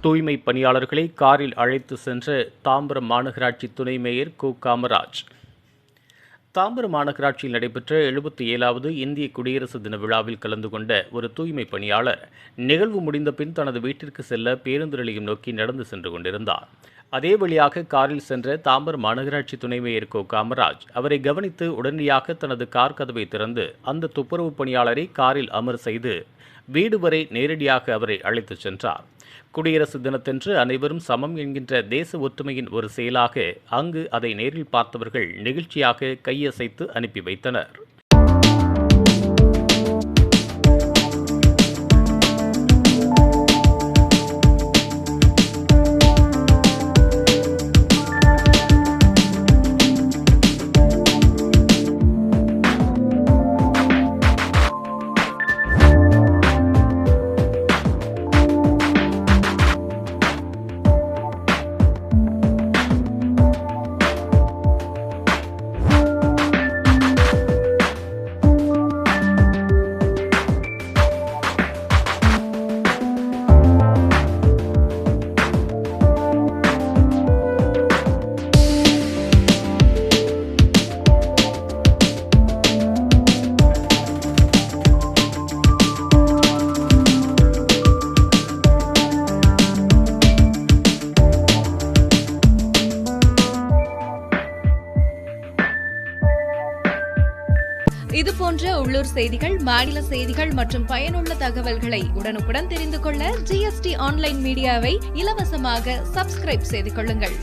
தூய்மை பணியாளர்களை காரில் அழைத்து சென்ற தாம்பரம் மாநகராட்சி துணை மேயர் கு. காமராஜ். தாம்பரம் மாநகராட்சியில் நடைபெற்ற 77வது இந்திய குடியரசு தின விழாவில் கலந்து கொண்ட ஒரு தூய்மை பணியாளர் நிகழ்வு முடிந்த பின் தனது வீட்டிற்கு செல்ல பேருந்து நிலையம் நோக்கி நடந்து சென்று கொண்டிருந்தார். அதே வழியாக காரில் சென்ற தாம்பரம் மாநகராட்சி துணை மேயர் கு. காமராஜ் அவரை கவனித்து உடனடியாக தனது கார் கதவை திறந்து அந்த துப்புரவு பணியாளரை காரில் அமர் செய்து வீடு வரை நேரடியாக அவரை அழைத்துச் சென்றார். குடியரசு தினத்தன்று அனைவரும் சமம் என்கின்ற தேச ஒற்றுமையின் ஒரு செயலாக அங்கு அதை நேரில் பார்த்தவர்கள் நெகிழ்ச்சியாக கையசைத்து அனுப்பி வைத்தனர். இதுபோன்ற உள்ளூர் செய்திகள், மாநில செய்திகள் மற்றும் பயனுள்ள தகவல்களை உடனுக்குடன் தெரிந்து கொள்ள GST ஆன்லைன் மீடியாவை இலவசமாக சப்ஸ்கிரைப் செய்து கொள்ளுங்கள்.